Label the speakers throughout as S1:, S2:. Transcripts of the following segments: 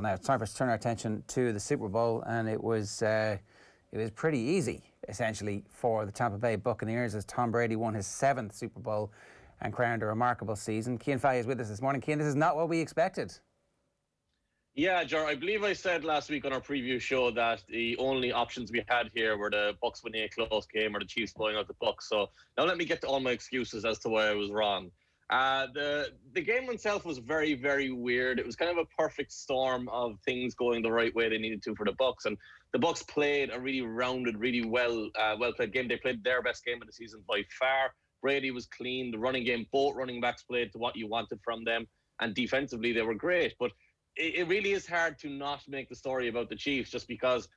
S1: Now it's time for us to turn our attention to the Super Bowl, and it was pretty easy, essentially, for the Tampa Bay Buccaneers as Tom Brady won his 7th Super Bowl and crowned a remarkable season. Cian Fahy is with us this morning. Cian, this is not what we expected.
S2: Yeah, Ger, I believe I said last week on our preview show that the only options we had here were the Bucs winning a close game or the Chiefs blowing out the Bucs. So now let me get to all my excuses as to why I was wrong. The game itself was very, very weird. It was kind of a perfect storm of things going the right way they needed to for the Bucs, and the Bucs played a really rounded, really well played game. They played their best game of the season by far. Brady was clean. The running game, both running backs played to what you wanted from them, and defensively they were great. But it really is hard to not make the story about the Chiefs just because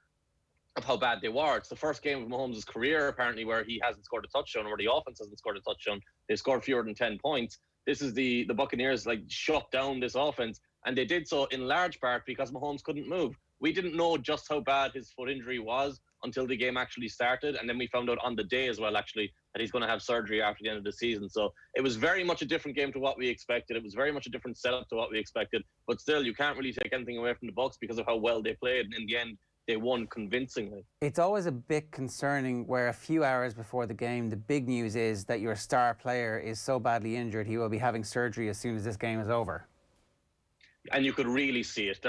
S2: of how bad they were. It's the first game of Mahomes' career, apparently, where he hasn't scored a touchdown, or the offense hasn't scored a touchdown. They've scored fewer than 10 points. This is the Buccaneers, shut down this offense, and they did so in large part because Mahomes couldn't move. We didn't know just how bad his foot injury was until the game actually started, and then we found out on the day as well, actually, that he's going to have surgery after the end of the season. So it was very much a different game to what we expected. It was very much a different setup to what we expected, but still, you can't really take anything away from the Bucs because of how well they played, and in the end, they won convincingly.
S1: It's always a bit concerning where a few hours before the game, the big news is that your star player is so badly injured he will be having surgery as soon as this game is over.
S2: And you could really see it.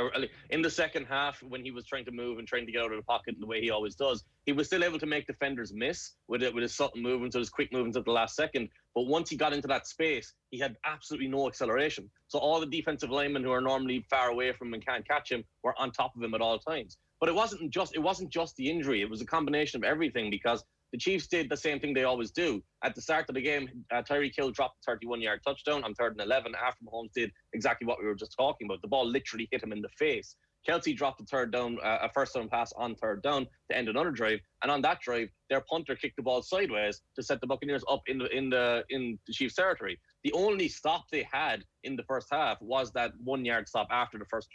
S2: In the second half, when he was trying to move and trying to get out of the pocket the way he always does, he was still able to make defenders miss with his sudden movements, his quick movements at the last second. But once he got into that space, he had absolutely no acceleration. So all the defensive linemen who are normally far away from him and can't catch him were on top of him at all times. But it wasn't just the injury. It was a combination of everything because the Chiefs did the same thing they always do. At the start of the game, Tyreek Hill dropped a 31-yard touchdown on 3rd and 11 after Mahomes did exactly what we were just talking about. The ball literally hit him in the face. Kelsey dropped a first down pass on 3rd down to end another drive. And on that drive, their punter kicked the ball sideways to set the Buccaneers up in the Chiefs territory. The only stop they had in the first half was that 1-yard stop after the first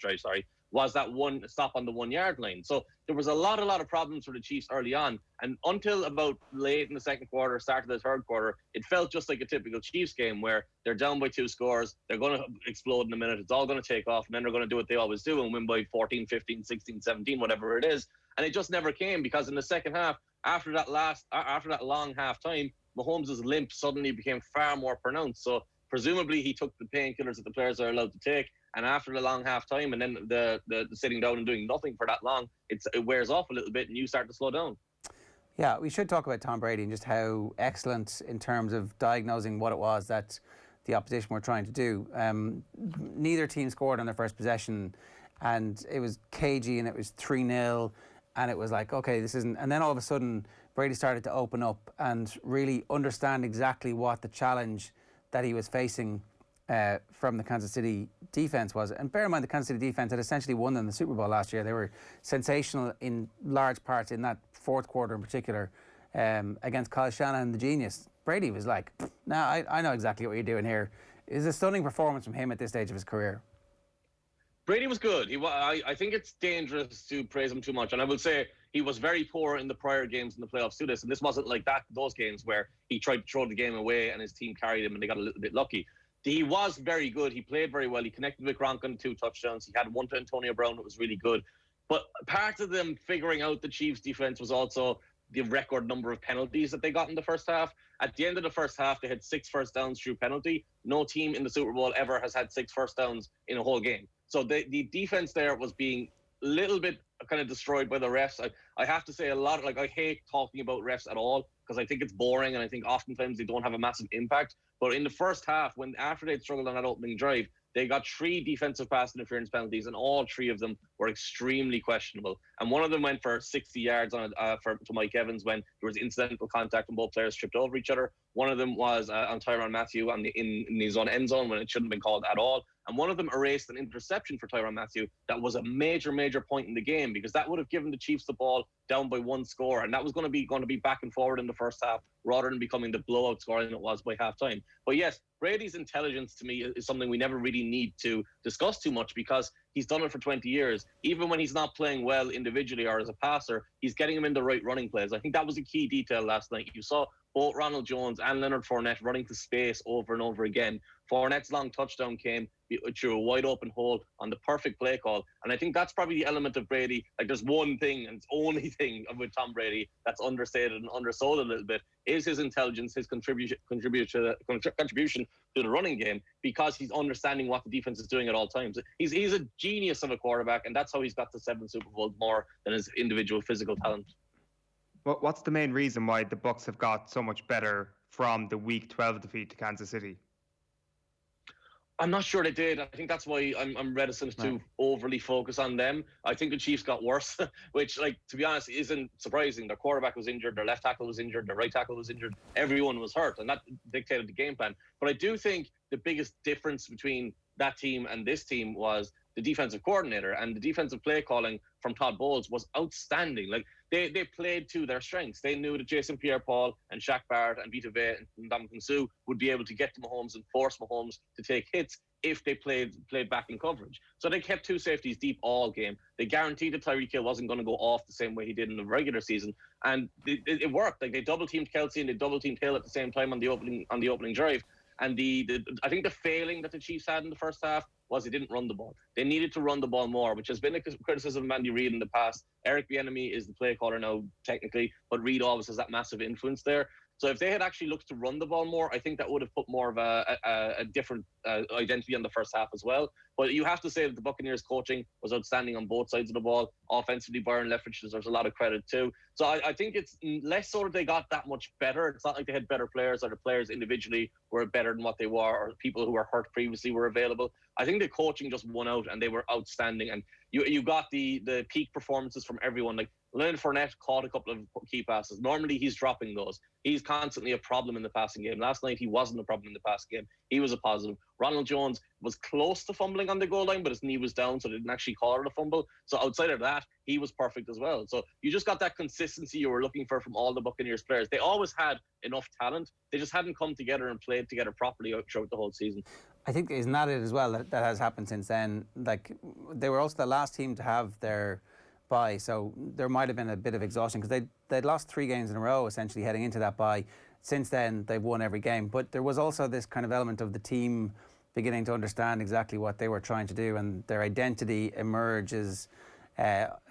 S2: drive, was that one stop on the 1-yard line. So there was a lot of problems for the Chiefs early on. And until about late in the second quarter, start of the third quarter, it felt just like a typical Chiefs game where they're down by 2 scores. They're going to explode in a minute. It's all going to take off. And then they're going to do what they always do and win by 14, 15, 16, 17, whatever it is. And it just never came because in the second half, after that long half time, Mahomes' limp suddenly became far more pronounced. So presumably he took the painkillers that the players are allowed to take. And after the long half time and then the sitting down and doing nothing for that long, it wears off a little bit and you start to slow down.
S1: Yeah, we should talk about Tom Brady and just how excellent in terms of diagnosing what it was that the opposition were trying to do. Neither team scored on their first possession, and it was cagey and it was 3-0, and it was like, okay, this isn't... And then all of a sudden, Brady started to open up and really understand exactly what the challenge that he was facing from the Kansas City defense was. And bear in mind, the Kansas City defense had essentially won them the Super Bowl last year. They were sensational in large parts in that fourth quarter in particular against Kyle Shanahan, the genius. Brady was like, no, I know exactly what you're doing here. It's a stunning performance from him at this stage of his career.
S2: Brady was good. I think it's dangerous to praise him too much. And I will say he was very poor in the prior games in the playoffs to this. And this wasn't like those games where he tried to throw the game away and his team carried him and they got a little bit lucky. He was very good. He played very well. He connected with Gronk on 2 touchdowns. He had one to Antonio Brown that was really good. But part of them figuring out the Chiefs' defense was also the record number of penalties that they got in the first half. At the end of the first half, they had 6 first downs through penalty. No team in the Super Bowl ever has had 6 first downs in a whole game. So the defense there was being a little bit kind of destroyed by the refs. I have to say I hate talking about refs at all because I think it's boring and I think oftentimes they don't have a massive impact. But in the first half, after they'd struggled on that opening drive, they got 3 defensive pass interference penalties, and all 3 of them were extremely questionable. And one of them went for 60 yards to Mike Evans when there was incidental contact and both players tripped over each other. One of them was on Tyrann Mathieu in his own end zone when it shouldn't have been called at all. And one of them erased an interception for Tyrann Mathieu that was a major point in the game because that would have given the Chiefs the ball down by 1 score. And that was going to be back and forward in the first half rather than becoming the blowout scoring it was by halftime. But yes, Brady's intelligence to me is something we never really need to discuss too much because he's done it for 20 years. Even when he's not playing well individually or as a passer, he's getting him in the right running plays. I think that was a key detail last night. You saw both Ronald Jones and Leonard Fournette running to space over and over again. Fournette's long touchdown came through a wide open hole on the perfect play call. And I think that's probably the element of Brady. Like, there's one thing, and it's only thing with Tom Brady that's understated and undersold a little bit, is his intelligence, his contribution to the running game, because he's understanding what the defense is doing at all times. He's a genius of a quarterback, and that's how he's got to 7 Super Bowls more than his individual physical talent.
S3: What's the main reason why the Bucs have got so much better from the Week 12 defeat to Kansas City?
S2: I'm not sure they did. I think that's why I'm reticent to overly focus on them. I think the Chiefs got worse, which, like, to be honest, isn't surprising. Their quarterback was injured, their left tackle was injured, their right tackle was injured. Everyone was hurt, and that dictated the game plan. But I do think the biggest difference between that team and this team was the defensive coordinator, and the defensive play calling from Todd Bowles was outstanding. Like, they played to their strengths. They knew that Jason Pierre-Paul and Shaq Barrett and Vita Vea and Ndamukong Suh would be able to get to Mahomes and force Mahomes to take hits if they played back in coverage. So they kept 2 safeties deep all game. They guaranteed that Tyreek Hill wasn't going to go off the same way he did in the regular season, and it worked. Like, they double teamed Kelsey and they double teamed Hill at the same time on the opening drive. And I think the failing that the Chiefs had in the first half was they didn't run the ball. They needed to run the ball more, which has been a criticism of Andy Reid in the past. Eric Bieniemy is the play caller now, technically, but Reid always has that massive influence there. So if they had actually looked to run the ball more, I think that would have put more of a different identity on the first half as well. But you have to say that the Buccaneers coaching was outstanding on both sides of the ball. Offensively, Byron Leftwich deserves a lot of credit too. So I think it's less so that they got that much better. It's not like they had better players or the players individually were better than what they were, or people who were hurt previously were available. I think the coaching just won out and they were outstanding. And you got the peak performances from everyone. Like, Leonard Fournette caught a couple of key passes. Normally, he's dropping those. He's constantly a problem in the passing game. Last night, he wasn't a problem in the passing game. He was a positive. Ronald Jones was close to fumbling on the goal line, but his knee was down, so they didn't actually call it a fumble. So outside of that, he was perfect as well. So you just got that consistency you were looking for from all the Buccaneers players. They always had enough talent. They just hadn't come together and played together properly throughout the whole season.
S1: I think, isn't that it as well, that has happened since then? Like, they were also the last team to have their bye, so there might have been a bit of exhaustion because they'd lost 3 games in a row essentially heading into that bye. Since then, they've won every game, but there was also this kind of element of the team beginning to understand exactly what they were trying to do, and their identity emerges.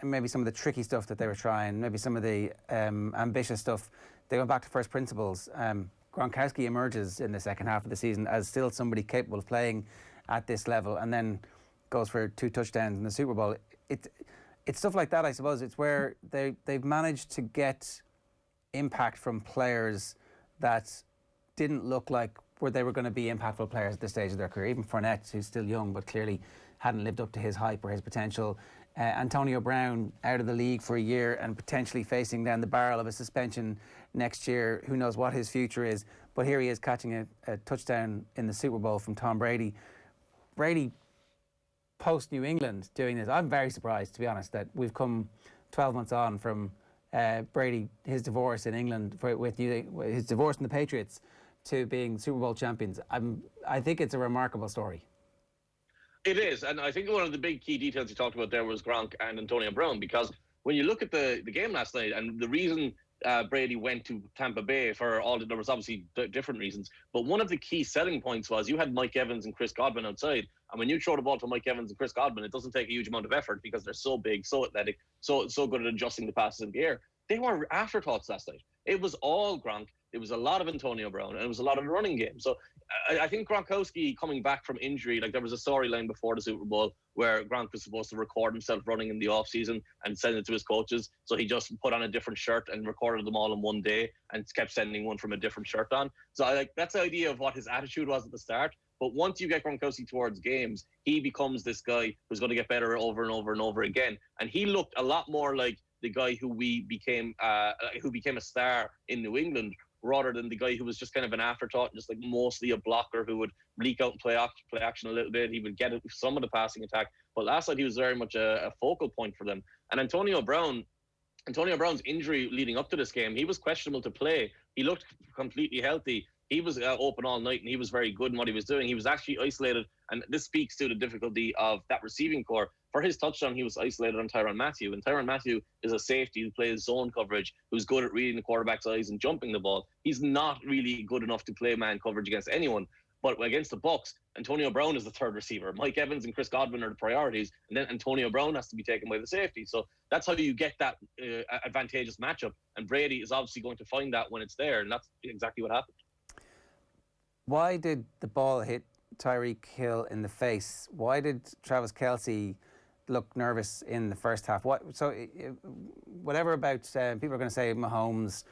S1: Maybe some of the tricky stuff that they were trying, maybe some of the ambitious stuff. They went back to first principles. Gronkowski emerges in the second half of the season as still somebody capable of playing at this level, and then goes for 2 touchdowns in the Super Bowl. It's stuff like that, I suppose. It's where they've managed to get impact from players that didn't look like where they were going to be impactful players at this stage of their career. Even Fournette, who's still young, but clearly hadn't lived up to his hype or his potential. Antonio Brown out of the league for a year and potentially facing down the barrel of a suspension next year. Who knows what his future is? But here he is catching a touchdown in the Super Bowl from Tom Brady. Brady, post New England, doing this. I'm very surprised, to be honest, that we've come 12 months on from Brady, his divorce in England, his divorce from the Patriots, to being Super Bowl champions. I think it's a remarkable story.
S2: It is, and I think one of the big key details you talked about there was Gronk and Antonio Brown, because when you look at the game last night, and the reason Brady went to Tampa Bay there was obviously different reasons, but one of the key selling points was you had Mike Evans and Chris Godwin outside, and when you throw the ball to Mike Evans and Chris Godwin, it doesn't take a huge amount of effort because they're so big, so athletic, so good at adjusting the passes in the air. They were afterthoughts last night. It was all Gronk. It was a lot of Antonio Brown, and it was a lot of the running game. So I think Gronkowski coming back from injury, like there was a storyline before the Super Bowl where Gronk was supposed to record himself running in the offseason and send it to his coaches. So he just put on a different shirt and recorded them all in one day and kept sending one from a different shirt on. So that's the idea of what his attitude was at the start. But once you get Gronkowski towards games, he becomes this guy who's going to get better over and over and over again. And he looked a lot more like the guy who became a star in New England, rather than the guy who was just kind of an afterthought, just like mostly a blocker who would leak out and play action a little bit. He would get some of the passing attack. But last night he was very much a focal point for them. And Antonio Brown's injury leading up to this game, he was questionable to play. He looked completely healthy. He was open all night and he was very good in what he was doing. He was actually isolated, and this speaks to the difficulty of that receiving core. For his touchdown, he was isolated on Tyrann Mathieu, and Tyrann Mathieu is a safety who plays zone coverage, who's good at reading the quarterback's eyes and jumping the ball. He's not really good enough to play man coverage against anyone. But against the Bucs, Antonio Brown is the third receiver. Mike Evans and Chris Godwin are the priorities, and then Antonio Brown has to be taken by the safety. So that's how you get that advantageous matchup. And Brady is obviously going to find that when it's there, and that's exactly what happened.
S1: Why did the ball hit Tyreek Hill in the face? Why did Travis Kelce look nervous in the first half? Whatever about people are going to say Mahomes,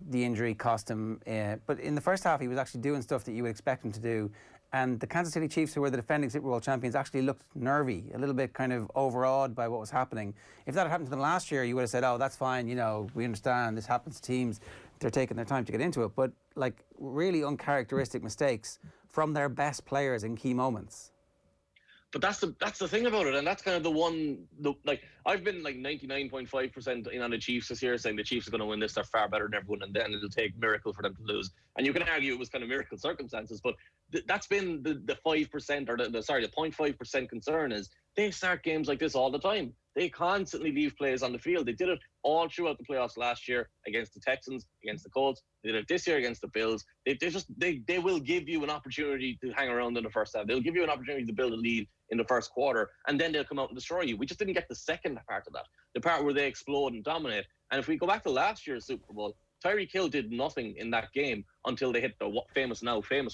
S1: the injury cost him, but in the first half he was actually doing stuff that you would expect him to do, and the Kansas City Chiefs, who were the defending Super Bowl champions, actually looked nervy, a little bit kind of overawed by what was happening. If that had happened to them last year, you would have said, oh, that's fine, you know, we understand, this happens to teams, they're taking their time to get into it, but like really uncharacteristic mistakes from their best players in key moments.
S2: But that's the thing about it, and that's kind of like I've been like 99.5% in on the Chiefs this year, saying the Chiefs are going to win this. They're far better than everyone, and then it'll take miracle for them to lose. And you can argue it was kind of miracle circumstances, but that's been the 5% or the 0.5% concern is they start games like this all the time. They constantly leave plays on the field. They did it all throughout the playoffs last year against the Texans, against the Colts. They did it this year against the Bills. They will give you an opportunity to hang around in the first half. They'll give you an opportunity to build a lead in the first quarter, and then they'll come out and destroy you. We just didn't get the second part of that, the part where they explode and dominate. And if we go back to last year's Super Bowl, Tyreek Hill did nothing in that game until they hit the famous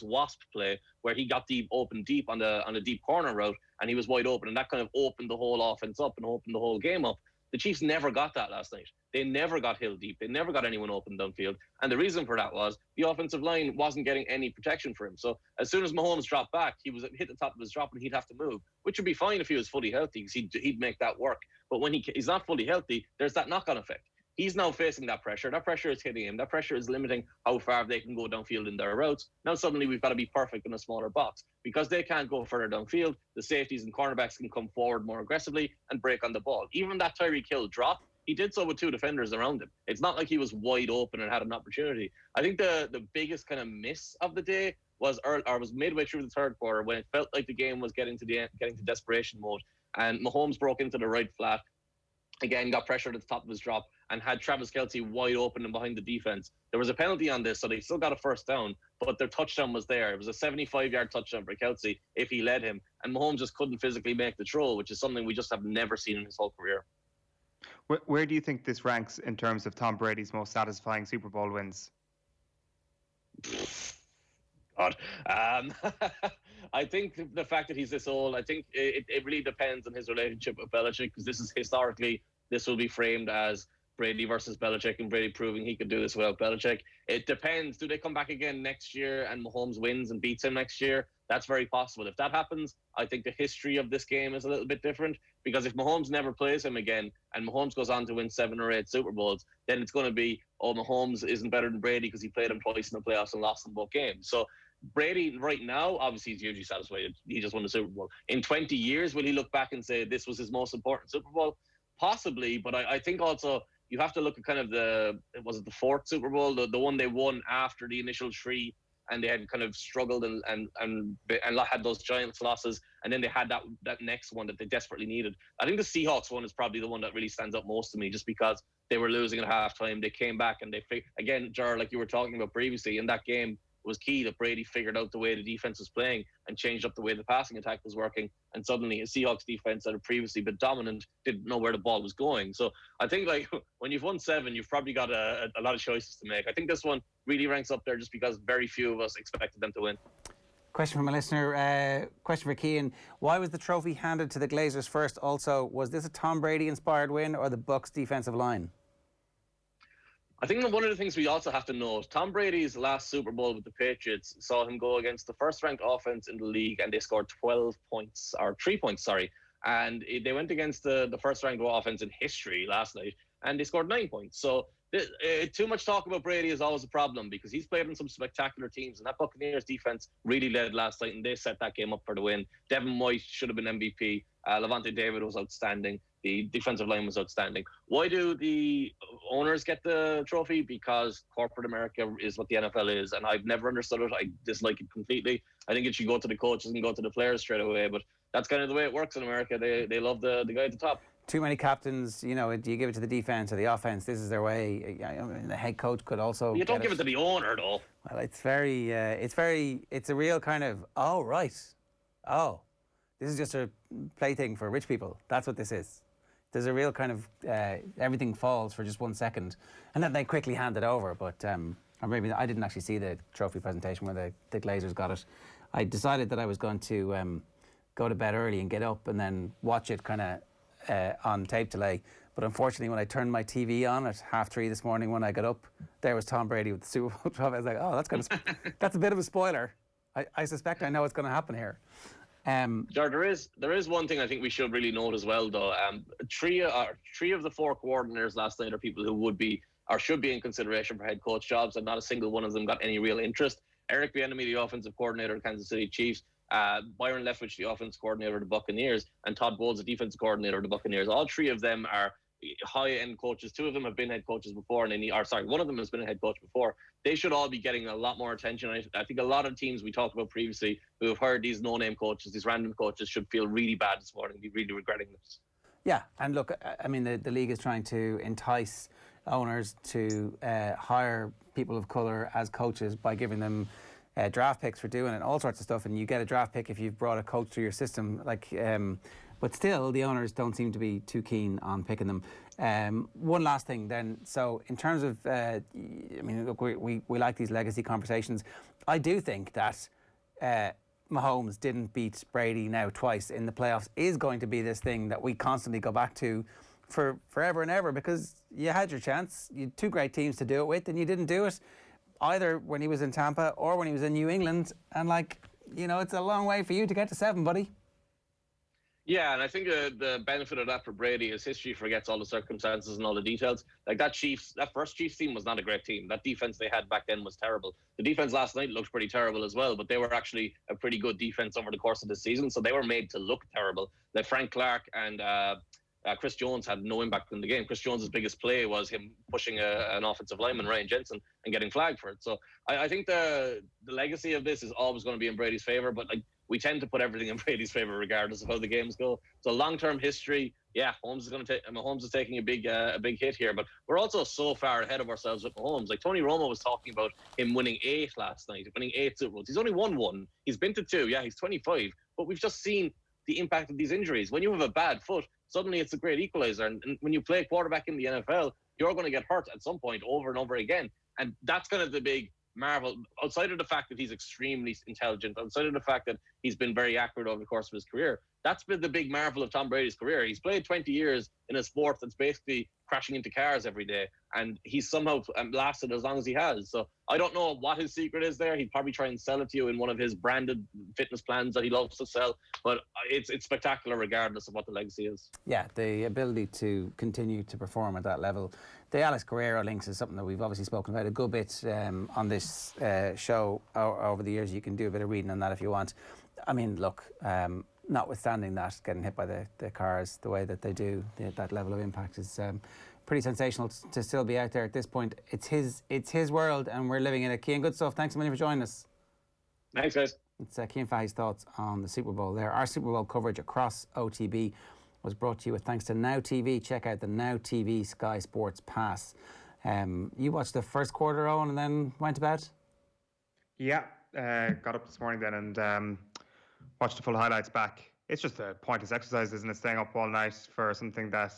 S2: wasp play where he got open deep on the deep corner route, and he was wide open, and that kind of opened the whole offense up and opened the whole game up. The Chiefs never got that last night. They never got Hill deep. They never got anyone open downfield. And the reason for that was the offensive line wasn't getting any protection for him. So as soon as Mahomes dropped back, he was hit the top of his drop and he'd have to move, which would be fine if he was fully healthy because he'd make that work. But when he's not fully healthy, there's that knock-on effect. He's now facing that pressure. That pressure is hitting him. That pressure is limiting how far they can go downfield in their routes. Now suddenly we've got to be perfect in a smaller box. Because they can't go further downfield, the safeties and cornerbacks can come forward more aggressively and break on the ball. Even that Tyreek Hill drop, he did so with two defenders around him. It's not like he was wide open and had an opportunity. I think the biggest kind of miss of the day was midway through the third quarter when it felt like the game was getting to desperation mode, and Mahomes broke into the right flat. Again, got pressured at the top of his drop and had Travis Kelce wide open and behind the defense. There was a penalty on this, so they still got a first down, but their touchdown was there. It was a 75-yard touchdown for Kelce if he led him, and Mahomes just couldn't physically make the throw, which is something we just have never seen in his whole career.
S3: Where do you think this ranks in terms of Tom Brady's most satisfying Super Bowl wins?
S2: God. I think the fact that he's this old, I think it really depends on his relationship with Belichick, because this will be framed as Brady versus Belichick and Brady proving he could do this without Belichick. It depends. Do they come back again next year and Mahomes wins and beats him next year? That's very possible. If that happens, I think the history of this game is a little bit different, because if Mahomes never plays him again and Mahomes goes on to win 7 or 8 Super Bowls, then it's going to be, oh, Mahomes isn't better than Brady because he played him twice in the playoffs and lost them both games. So Brady right now, obviously he's hugely satisfied. He just won the Super Bowl. In 20 years, will he look back and say this was his most important Super Bowl? Possibly, but I think also you have to look at kind of the fourth Super Bowl, the one they won after the initial 3, and they had kind of struggled and had those Giants losses, and then they had that next one that they desperately needed. I think the Seahawks one is probably the one that really stands out most to me, just because they were losing at halftime, they came back and again, Jar, like you were talking about previously, in that game was key that Brady figured out the way the defense was playing and changed up the way the passing attack was working. And suddenly a Seahawks defense that had previously been dominant didn't know where the ball was going. So I think like when you've won 7, you've probably got a lot of choices to make. I think this one really ranks up there just because very few of us expected them to win.
S1: Question from a listener, question for Cian. Why was the trophy handed to the Glazers first? Also, was this a Tom Brady inspired win or the Bucs defensive line?
S2: I think one of the things we also have to note, Tom Brady's last Super Bowl with the Patriots saw him go against the first-ranked offense in the league, and they scored 3 points, and they went against the first-ranked offense in history last night, and they scored 9 points. So too much talk about Brady is always a problem, because he's played on some spectacular teams, and that Buccaneers defense really led last night, and they set that game up for the win. Devin White should have been MVP. Levante David was outstanding. The defensive line was outstanding. Why do the owners get the trophy? Because corporate America is what the NFL is, and I've never understood it. I dislike it completely. I think it should go to the coaches and go to the players straight away. But that's kind of the way it works in America. They love the guy at the top.
S1: Too many captains, you know, do you give it to the defense or the offense? This is their way. I mean, the head coach could also.
S2: You don't give it to the owner, though.
S1: Well, it's a real kind of, oh, right. Oh, this is just a plaything for rich people. That's what this is. There's a real kind of, everything falls for just 1 second. And then they quickly hand it over. But or maybe I didn't actually see the trophy presentation where the Glazers got it. I decided that I was going to go to bed early and get up and then watch it kind of on tape delay. But unfortunately, when I turned my TV on at 3:30 this morning when I got up, there was Tom Brady with the Super Bowl trophy. I was like, oh, that's a bit of a spoiler. I suspect I know what's going to happen here.
S2: There is one thing I think we should really note as well, though. Three of the 4 coordinators last night are people who would be or should be in consideration for head coach jobs, and not a single one of them got any real interest. Eric Bieniemy, the offensive coordinator of Kansas City Chiefs, Byron Leftwich, the offensive coordinator of the Buccaneers, and Todd Bowles, the defensive coordinator of the Buccaneers. All 3 of them are high-end coaches. 2 of them have been head coaches before, one of them has been a head coach before. They should all be getting a lot more attention. I think a lot of teams we talked about previously who have hired these no-name coaches, these random coaches, should feel really bad this morning, be really regretting this.
S1: Yeah, and look, I mean, the league is trying to entice owners to hire people of colour as coaches by giving them draft picks for doing it, all sorts of stuff, and you get a draft pick if you've brought a coach through your system. But still, the owners don't seem to be too keen on picking them. One last thing then. So in terms of, I mean, look, we like these legacy conversations. I do think that Mahomes didn't beat Brady now twice in the playoffs is going to be this thing that we constantly go back to for forever and ever, because you had your chance. You had 2 great teams to do it with, and you didn't do it either when he was in Tampa or when he was in New England. And, like, you know, it's a long way for you to get to 7, buddy.
S2: Yeah, and I think the benefit of that for Brady is history forgets all the circumstances and all the details. Like that first Chiefs team was not a great team. That defense they had back then was terrible. The defense last night looked pretty terrible as well, but they were actually a pretty good defense over the course of the season, so they were made to look terrible. Like Frank Clark and Chris Jones had no impact in the game. Chris Jones' biggest play was him pushing an offensive lineman, Ryan Jensen, and getting flagged for it. So I think the legacy of this is always going to be in Brady's favour, but like we tend to put everything in Brady's favour regardless of how the games go. So long-term history, yeah, Mahomes is taking a big hit here, but we're also so far ahead of ourselves with Mahomes. Like Tony Romo was talking about him winning 8 last night, winning 8 Super Bowls. He's only won 1. He's been to 2. Yeah, he's 25, but we've just seen the impact of these injuries. When you have a bad foot, suddenly it's a great equalizer. And when you play quarterback in the NFL, you're going to get hurt at some point over and over again. And that's kind of the big marvel, outside of the fact that he's extremely intelligent, outside of the fact that he's been very accurate over the course of his career. That's been the big marvel of Tom Brady's career. He's played 20 years in a sport that's basically crashing into cars every day, and he's somehow lasted as long as he has. So I don't know what his secret is there. He'd probably try and sell it to you in one of his branded fitness plans that he loves to sell, but it's spectacular regardless of what the legacy is. Yeah, the ability to continue to perform at that level. The Alex Guerrero links is something that we've obviously spoken about a good bit on this show over the years. You can do a bit of reading on that if you want. I mean, look, notwithstanding that, getting hit by the cars the way that they do, that level of impact is pretty sensational to still be out there at this point. It's his world, and we're living in it. Cian, good stuff. Thanks so much for joining us. Thanks, guys. It's Cian Fahy's thoughts on the Super Bowl there. Our Super Bowl coverage across OTB was brought to you with thanks to Now TV. Check out the Now TV Sky Sports Pass. You watched the first quarter, Owen, and then went to bed? Yeah, got up this morning then and watched the full highlights back. It's just a pointless exercise, isn't it? Staying up all night for something that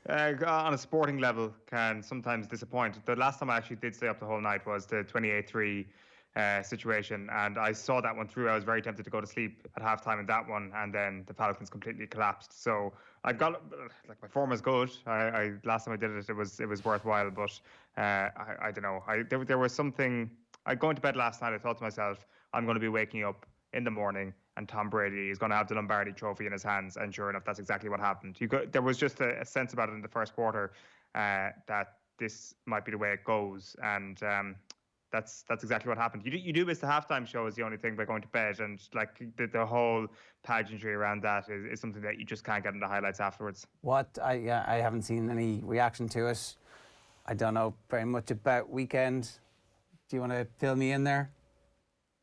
S2: on a sporting level can sometimes disappoint. The last time I actually did stay up the whole night was the 28-3 situation, and I saw that one through. I was very tempted to go to sleep at halftime in that one, and then the Falcons completely collapsed. So I got, like, my form is good. I last time I did it, it was worthwhile, but I don't know. There was something. Going to bed last night, I thought to myself, I'm going to be waking up in the morning and Tom Brady is going to have the Lombardi trophy in his hands, and sure enough, that's exactly what happened. There was just a sense about it in the first quarter that this might be the way it goes, and that's exactly what happened. You do miss the halftime show is the only thing by going to bed, and like the whole pageantry around that is something that you just can't get in the highlights afterwards. I haven't seen any reaction to it. I don't know very much about Weekend. Do you want to fill me in there?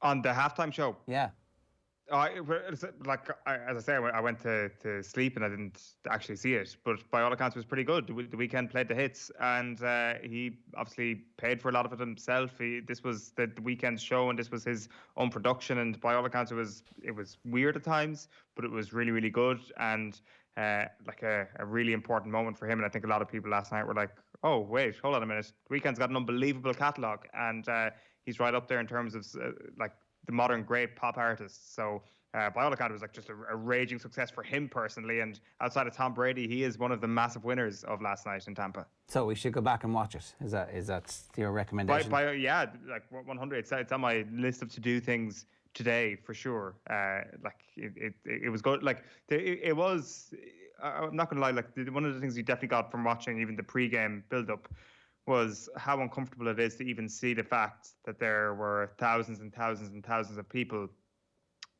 S2: On the halftime show? Yeah.
S3: As I say, I went to sleep and I didn't actually see it. But by all accounts, it was pretty good. The weekend played the hits, and he obviously paid for a lot of it himself. This was the weekend show, and this was his own production. And by all accounts, it was weird at times, but it was really, really good, and like a really important moment for him. And I think a lot of people last night were like, "Oh, wait, hold on a minute. The weekend's got an unbelievable catalogue, and he's right up there in terms of like the modern great pop artists." So by all accounts, it was like just a raging success for him personally. And outside of Tom Brady, he is one of the massive winners of last night in Tampa.
S1: So we should go back and watch it. Is that your recommendation?
S3: Yeah, like 100. It's on my list of to do things today for sure. Like it was good. Like it was. I'm not gonna lie. Like one of the things you definitely got from watching even the pre-game build-up was how uncomfortable it is to even see the fact that there were thousands and thousands and thousands of people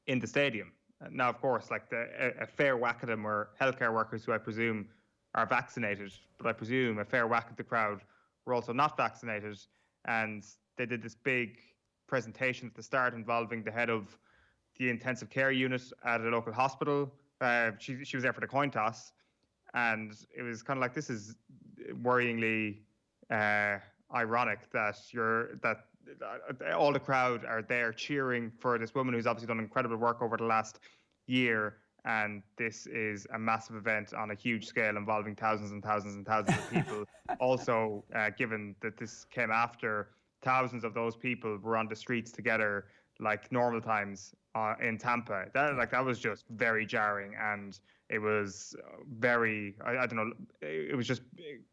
S3: in the stadium. Now, of course, like a fair whack of them were healthcare workers who I presume are vaccinated, but I presume a fair whack of the crowd were also not vaccinated. And they did this big presentation at the start involving the head of the intensive care unit at a local hospital. She was there for the coin toss, and it was kind of like, this is worryingly ironic that all the crowd are there cheering for this woman who's obviously done incredible work over the last year, and this is a massive event on a huge scale involving thousands and thousands and thousands of people. Also, given that this came after thousands of those people were on the streets together like normal times in Tampa. That was just very jarring, and it was very, I don't know, it was just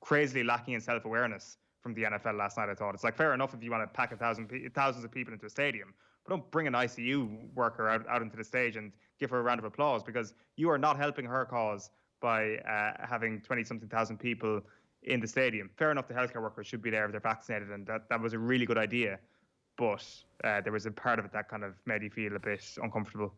S3: crazily lacking in self-awareness from the NFL last night, I thought. It's like, fair enough if you want to pack thousands of people into a stadium, but don't bring an ICU worker out into the stage and give her a round of applause, because you are not helping her cause by having 20-something thousand people in the stadium. Fair enough, the healthcare workers should be there if they're vaccinated, and that was a really good idea. But there was a part of it that kind of made you feel a bit uncomfortable.